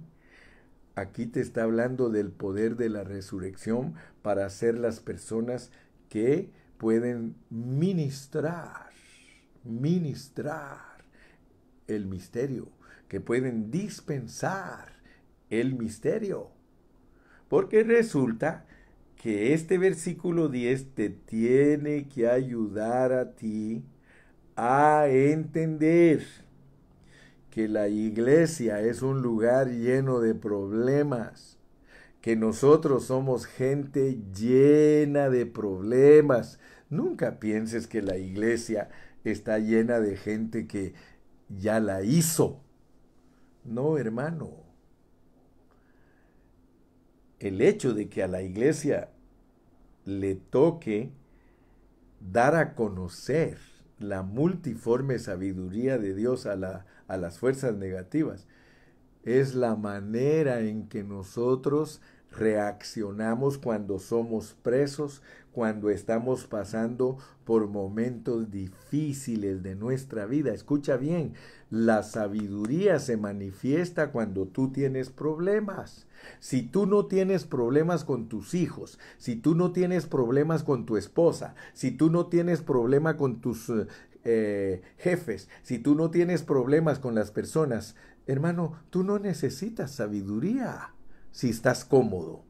Aquí te está hablando del poder de la resurrección para ser las personas que pueden ministrar el misterio, que pueden dispensar el misterio. Porque resulta que este versículo 10 te tiene que ayudar a ti a entender que la iglesia es un lugar lleno de problemas, que nosotros somos gente llena de problemas. Nunca pienses que la iglesia está llena de gente que ya la hizo. No, hermano. El hecho de que a la iglesia le toque dar a conocer la multiforme sabiduría de Dios a las fuerzas negativas es la manera en que nosotros Reaccionamos cuando somos presos, cuando estamos pasando por momentos difíciles de nuestra vida. Escucha bien, la sabiduría se manifiesta cuando tú tienes problemas. Si tú no tienes problemas con tus hijos, si tú no tienes problemas con tu esposa, si tú no tienes problema con tus jefes, si tú no tienes problemas con las personas, hermano, tú no necesitas sabiduría si estás cómodo.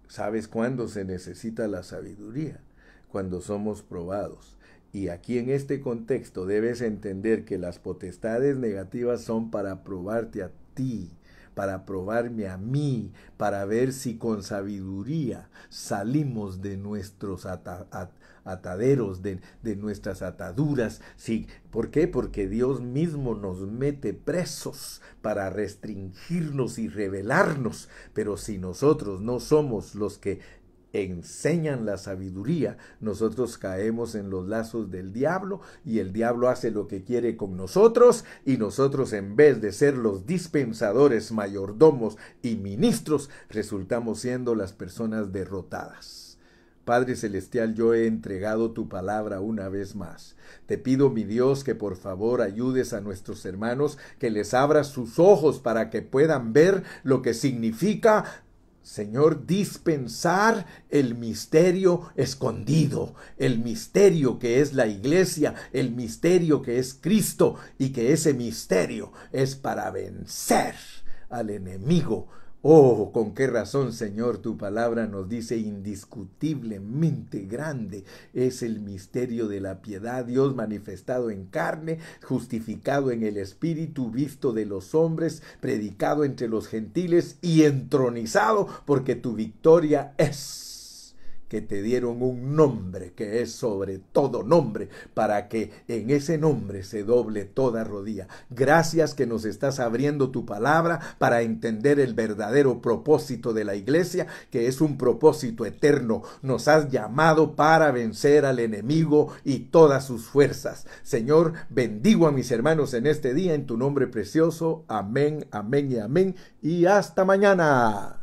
¿Sabes cuándo se necesita la sabiduría? Cuando somos probados. Y aquí en este contexto debes entender que las potestades negativas son para probarte a ti, para probarme a mí, para ver si con sabiduría salimos de nuestros ataderos, de nuestras ataduras. Sí, ¿por qué? Porque Dios mismo nos mete presos para restringirnos y rebelarnos. Pero si nosotros no somos los que enseñan la sabiduría, nosotros caemos en los lazos del diablo y el diablo hace lo que quiere con nosotros y nosotros, en vez de ser los dispensadores, mayordomos y ministros, resultamos siendo las personas derrotadas. Padre Celestial, yo he entregado tu palabra una vez más. Te pido, mi Dios, que por favor ayudes a nuestros hermanos, que les abras sus ojos para que puedan ver lo que significa, Señor, dispensar el misterio escondido, el misterio que es la iglesia, el misterio que es Cristo, y que ese misterio es para vencer al enemigo. Oh, con qué razón, Señor, tu palabra nos dice indiscutiblemente grande es el misterio de la piedad, Dios manifestado en carne, justificado en el Espíritu, visto de los hombres, predicado entre los gentiles y entronizado, porque tu victoria es que te dieron un nombre que es sobre todo nombre, para que en ese nombre se doble toda rodilla. Gracias que nos estás abriendo tu palabra para entender el verdadero propósito de la iglesia, que es un propósito eterno. Nos has llamado para vencer al enemigo y todas sus fuerzas. Señor, bendigo a mis hermanos en este día en tu nombre precioso. Amén, amén y amén. Y hasta mañana.